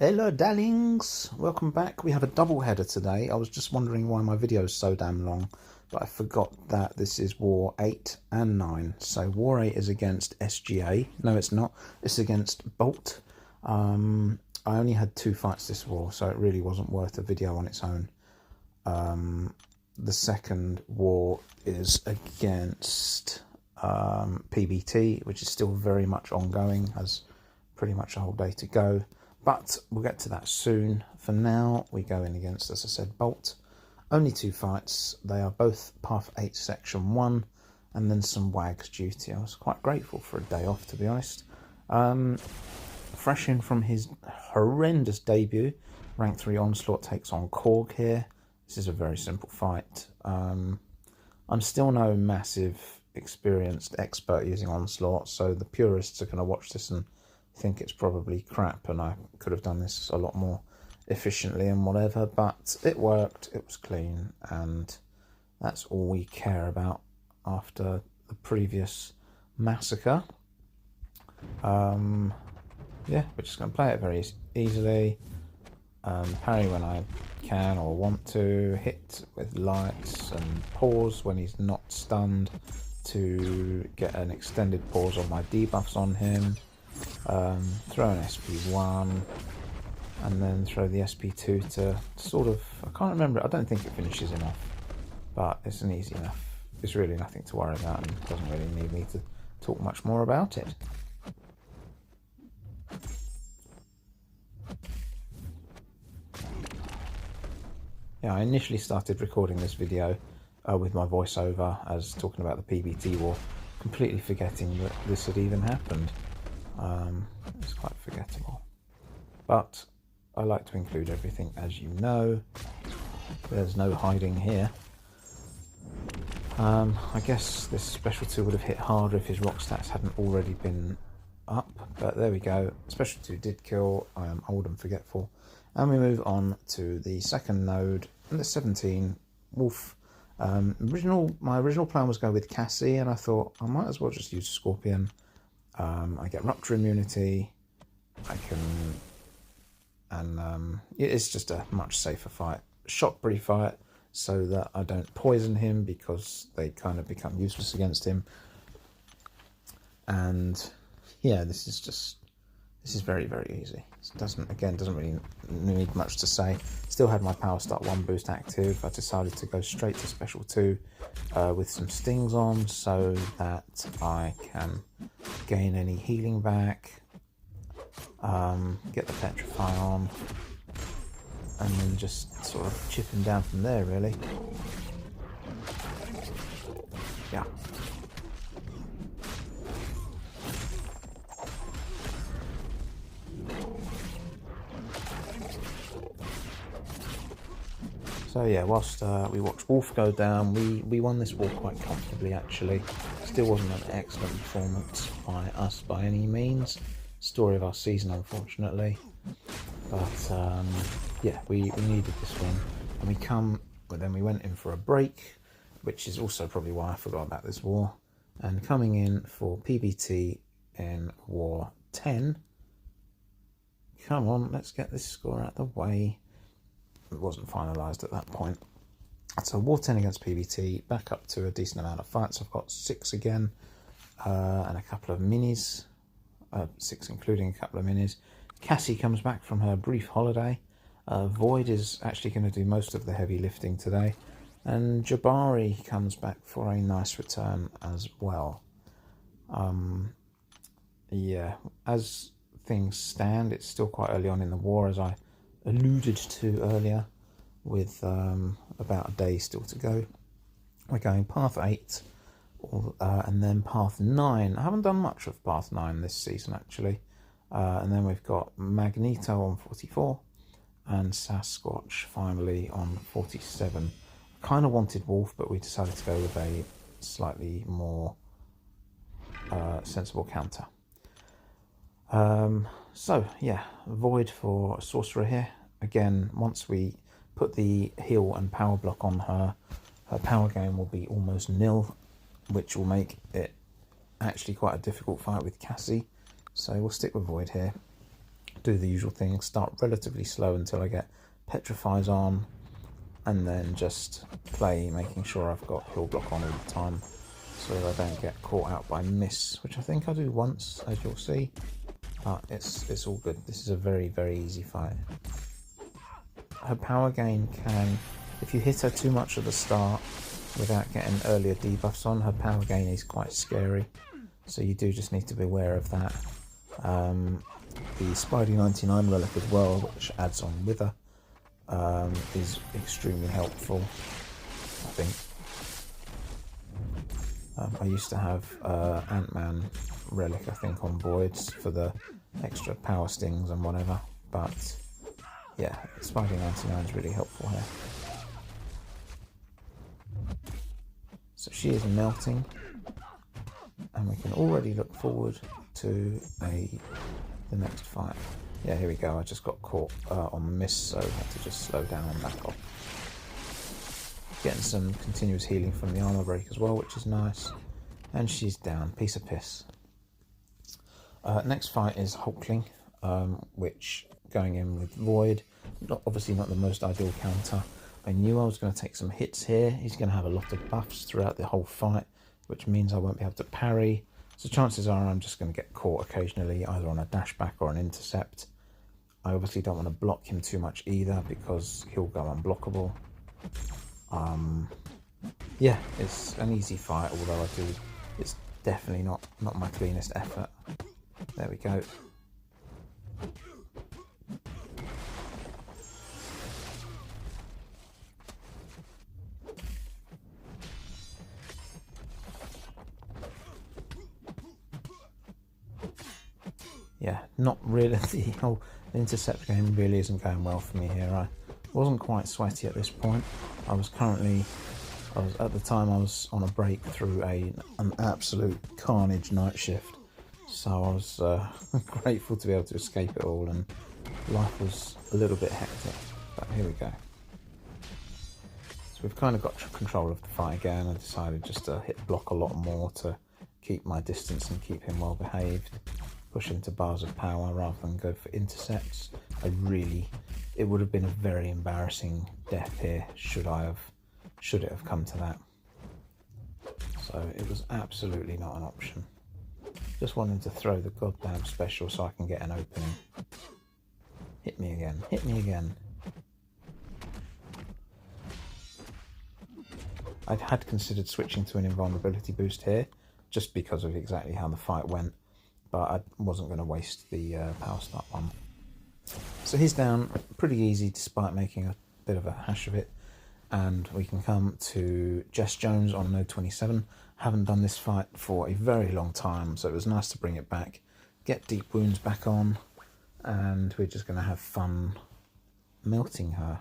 Hello darlings, welcome back. We have a double header today. I was just wondering why my video is so damn long, but I forgot that this is War 8 and 9. So War 8 is against SGA. No, it's not. It's against BÅLT. I only had 2 fights this war, so it really wasn't worth a video on its own. The second war is against PBT, which is still very much ongoing, has pretty much a whole day to go. But we'll get to that soon. For now, we go in against, as I said, BÅLT. Only 2 fights. They are both Path 8 Section 1 and then some WAG's duty. I was quite grateful for a day off, to be honest. Fresh in from his horrendous debut, Rank 3 Onslaught takes on Korg here. This is a very simple fight. I'm still no massive experienced expert using Onslaught, so the purists are going to watch this and think it's probably crap, and I could have done this a lot more efficiently and whatever, but it worked, it was clean, and that's all we care about after the previous massacre. Yeah, we're just going to play it very easily, parry when I can or want to, hit with lights and pause when he's not stunned to get an extended pause on my debuffs on him. Throw an SP1 and then throw the SP2 to sort of, I can't remember, I don't think it finishes him off, but it's an easy enough, it's really nothing to worry about and doesn't really need me to talk much more about it. Yeah, I initially started recording this video with my voiceover as talking about the PBT war, completely forgetting that this had even happened. It's quite forgettable, but I like to include everything, as you know. There's no hiding here. I guess this special 2 would have hit harder if his rock stats hadn't already been up, but there we go. Special 2 did kill. I am old and forgetful. And we move on to the second node, and the 17 Wolf. My original plan was go with Cassie, and I thought I might as well just use Scorpion. I get rupture immunity, I can, and it's just a much safer fight. Shockbreed fight, so that I don't poison him because they kind of become useless against him. And yeah, this is very, very easy. It doesn't really need much to say. Still had my Power Start 1 boost active. I decided to go straight to Special 2 with some stings on so that I can gain any healing back, get the Petrify on, and then just sort of chip him down from there, really. Yeah. So yeah, whilst we watched Wolf go down, we won this war quite comfortably, actually. Still wasn't an excellent performance by us by any means. Story of our season, unfortunately. But yeah, we needed this win. And then we went in for a break, which is also probably why I forgot about this war. And coming in for PBT in War 10. Come on, let's get this score out of the way. It wasn't finalised at that point. So War 10 against PBT, back up to a decent amount of fights. I've got 6 again, and a couple of minis, 6 including a couple of minis. Cassie comes back from her brief holiday. Void is actually going to do most of the heavy lifting today, and Jabari comes back for a nice return as well. Yeah, as things stand, it's still quite early on in the war, as I alluded to earlier, with about a day still to go. We're going Path 8 and then Path 9. I haven't done much of Path 9 this season, actually. And then we've got Magneto on 44 and Sasquatch finally on 47. I kind of wanted Wolf, but we decided to go with a slightly more sensible counter. So yeah, Void for Sorcerer here. Again, once we put the heal and power block on her, her power gain will be almost nil, which will make it actually quite a difficult fight with Cassie. So we'll stick with Void here. do the usual thing, start relatively slow until I get Petrifies on, and then just play, making sure I've got Heal Block on all the time so that I don't get caught out by miss, which I think I do once, as you'll see, but it's all good. This is a very, very easy fight. Her power gain can, if you hit her too much at the start without getting earlier debuffs on, her power gain is quite scary, so you do just need to be aware of that. The Spidey 99 relic as well, which adds on with her, is extremely helpful, I think. I used to have Ant-Man relic, I think, on Voids for the extra power stings and whatever, but yeah, Spidey 99 is really helpful here. So she is melting, and we can already look forward to the next fight. Yeah, here we go. I just got caught on miss, so I had to just slow down and back off. Getting some continuous healing from the armor break as well, which is nice. And she's down. Piece of piss. Next fight is Hulkling, which going in with Void. Obviously not the most ideal counter. I knew I was going to take some hits here. He's going to have a lot of buffs throughout the whole fight, which means I won't be able to parry. So chances are I'm just going to get caught occasionally, either on a dashback or an intercept. I obviously don't want to block him too much either, because he'll go unblockable. Yeah, it's an easy fight, although it's definitely not my cleanest effort. There we go. Yeah, not really. The whole intercept game really isn't going well for me here. I wasn't quite sweaty at this point. At the time I was on a break through an absolute carnage night shift, so I was grateful to be able to escape it all, and life was a little bit hectic, but here we go. So we've kind of got control of the fight again. I decided just to hit block a lot more to keep my distance and keep him well behaved, push into bars of power rather than go for intercepts. It would have been a very embarrassing death here should it have come to that. So it was absolutely not an option. Just wanted to throw the goddamn special so I can get an opening. Hit me again, hit me again. I had considered switching to an invulnerability boost here, just because of exactly how the fight went, but I wasn't going to waste the power start one. So he's down, pretty easy despite making a bit of a hash of it. And we can come to Jess Jones on node 27. Haven't done this fight for a very long time, so it was nice to bring it back, get Deep Wounds back on, and we're just going to have fun melting her.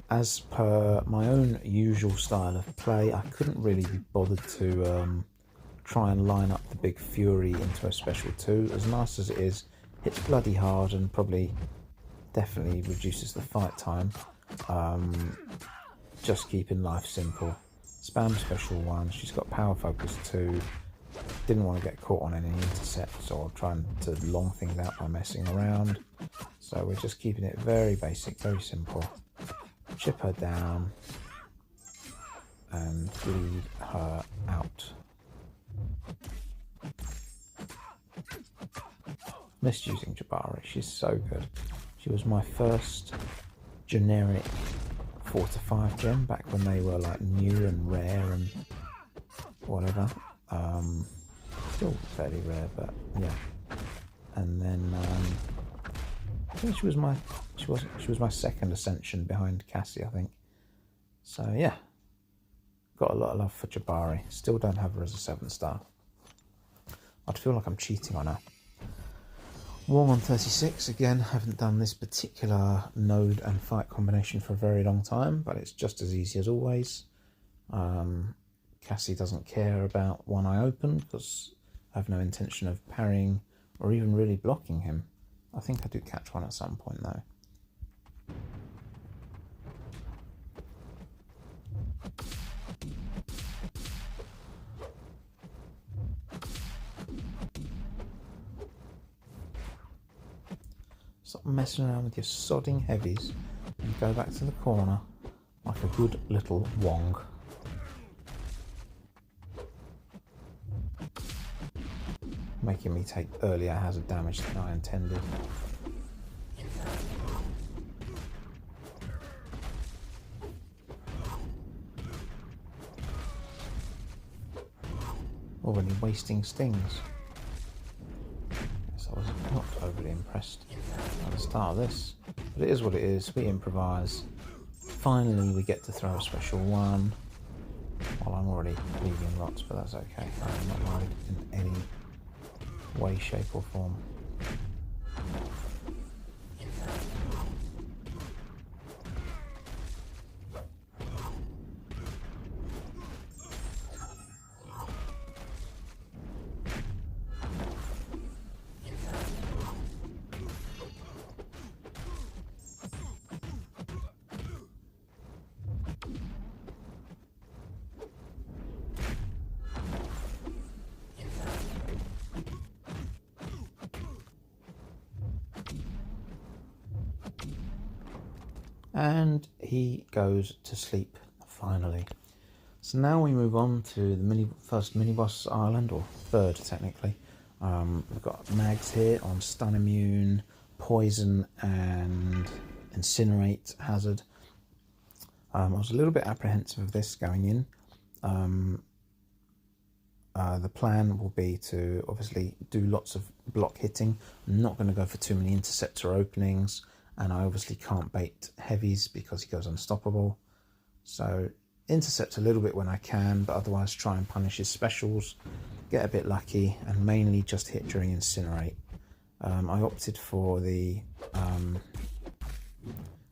As per my own usual style of play, I couldn't really be bothered to try and line up the Big Fury into a special 2. As nice as it is, hits bloody hard and definitely reduces the fight time. Just keeping life simple. Spam special 1. She's got power focus 2. Didn't want to get caught on any intercepts or trying to long things out by messing around. So we're just keeping it very basic, very simple. Chip her down and bleed her out. Missed using Jabari, she's so good. She was my first generic 4 to 5 gem back when they were like new and rare and whatever. Still fairly rare, but yeah. And then I think she was my second ascension behind Cassie, I think. So yeah, got a lot of love for Jabari. Still don't have her as a 7-star. I'd feel like I'm cheating on her. War on 36, again, haven't done this particular node and fight combination for a very long time, but it's just as easy as always. Cassie doesn't care about one eye open because I have no intention of parrying or even really blocking him. I think I do catch one at some point though. Stop messing around with your sodding heavies and go back to the corner like a good little wong. Making me take earlier hazard damage than I intended. Already wasting stings. So I was not overly impressed at the start of this, but it is what it is. We improvise. Finally we get to throw a special one. Well, I'm already leaving lots, but that's okay. I'm not worried in any way, shape or form. And he goes to sleep, finally. So now we move on to the first mini-boss island, or third technically. We've got mags here on stun immune, poison and incinerate hazard. I was a little bit apprehensive of this going in. The plan will be to obviously do lots of block hitting. I'm not going to go for too many interceptor openings. And I obviously can't bait heavies because he goes unstoppable. So intercept a little bit when I can, but otherwise try and punish his specials, get a bit lucky, and mainly just hit during incinerate. I opted for the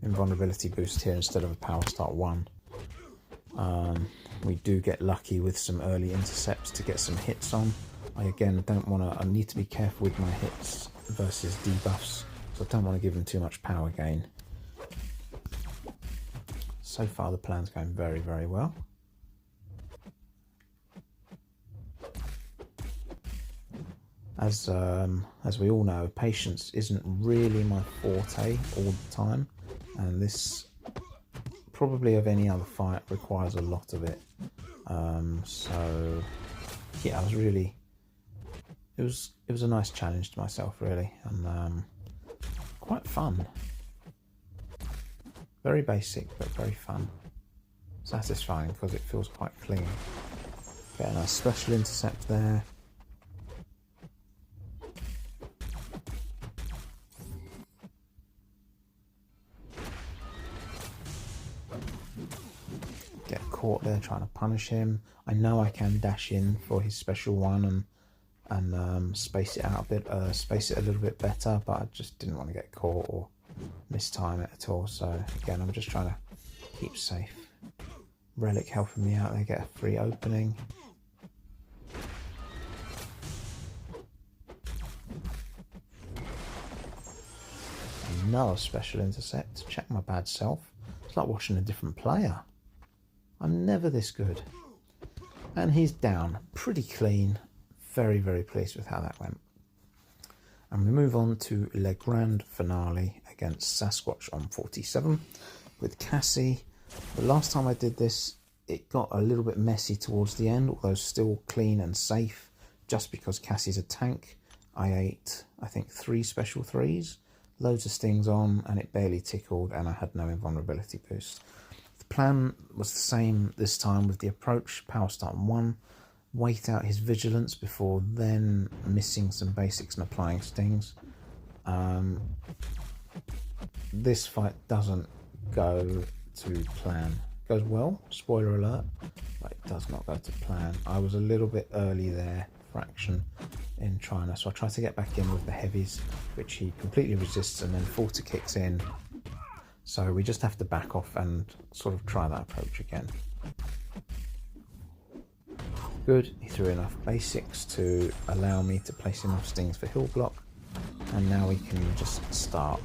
invulnerability boost here instead of a power start 1. We do get lucky with some early intercepts to get some hits on. I again don't want to, I need to be careful with my hits versus debuffs. So I don't want to give them too much power gain. So far the plan's going very, very well. As we all know, patience isn't really my forte all the time, and this, probably of any other fight, requires a lot of it. So yeah, it was a nice challenge to myself really, and quite fun. Very basic, but very fun. Satisfying because it feels quite clean. Get a nice special intercept there. Get caught there trying to punish him. I know I can dash in for his special one and space it out a bit, space it a little bit better, but I just didn't want to get caught or mistime it at all. So again, I'm just trying to keep safe. Relic helping me out. They get a free opening. Another special intercept. Check my bad self. It's like watching a different player. I'm never this good. And he's down. Pretty clean. Very, very pleased with how that went. And we move on to Le Grand Finale against Sasquatch on 47 with Cassie. The last time I did this, it got a little bit messy towards the end, although still clean and safe, just because Cassie's a tank. I ate, I think, 3 special 3s, loads of stings on, and it barely tickled, and I had no invulnerability boost. The plan was the same this time with the approach, power start 1, wait out his vigilance before then missing some basics and applying stings. This fight doesn't go to plan. It goes well, spoiler alert, but it does not go to plan. I was a little bit early there, fraction, in trying to, so I tried to get back in with the heavies, which he completely resists, and then Forta kicks in. So we just have to back off and sort of try that approach again. Good, he threw enough basics to allow me to place enough stings for hill block, and now we can just start.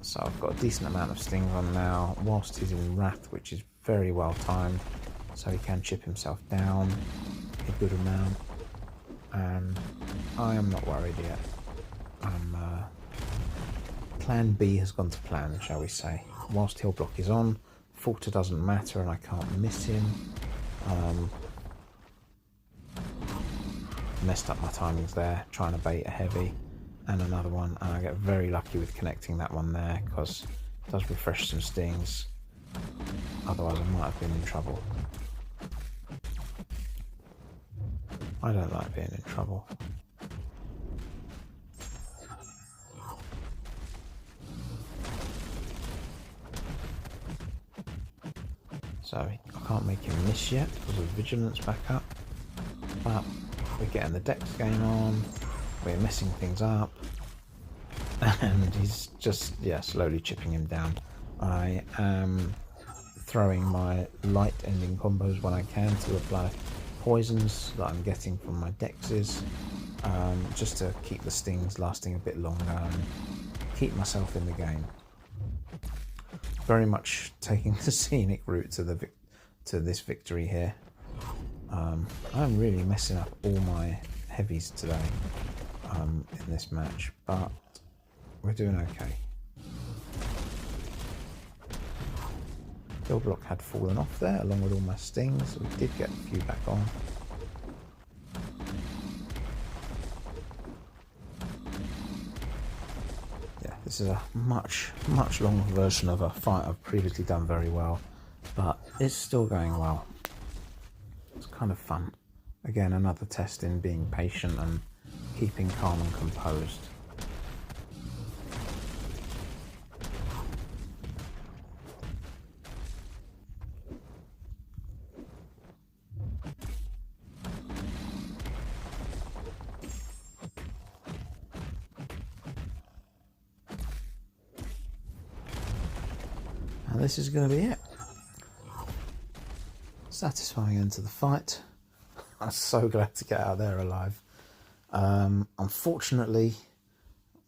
So I've got a decent amount of stings on now, whilst he's in Wrath, which is very well timed, so he can chip himself down a good amount, and I am not worried yet. Plan B has gone to plan, shall we say. Whilst he'll block is on, Falter doesn't matter and I can't miss him. Messed up my timings there, trying to bait a heavy and another one, and I get very lucky with connecting that one there because it does refresh some stings. Otherwise I might have been in trouble. I don't like being in trouble. So I can't make him miss yet because of vigilance back up, but we're getting the dex game on, we're messing things up, and he's just, yeah, slowly chipping him down. I am throwing my light ending combos when I can to apply poisons that I'm getting from my dexes, just to keep the stings lasting a bit longer and keep myself in the game. Very much taking the scenic route to this victory here. I'm really messing up all my heavies today in this match, but we're doing okay. Kill block had fallen off there along with all my stings. We did get a few back on. Yeah, this is a much longer version of a fight I've previously done very well, but it's still going well. It's kind of fun. Again, another test in being patient and keeping calm and composed. And this is going to be it. Satisfying end to the fight. I'm so glad to get out there alive. Unfortunately,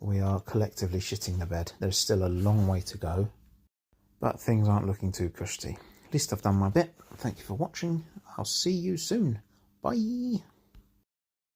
we are collectively shitting the bed. There's still a long way to go, but things aren't looking too cushy. At least I've done my bit. Thank you for watching. I'll see you soon. Bye.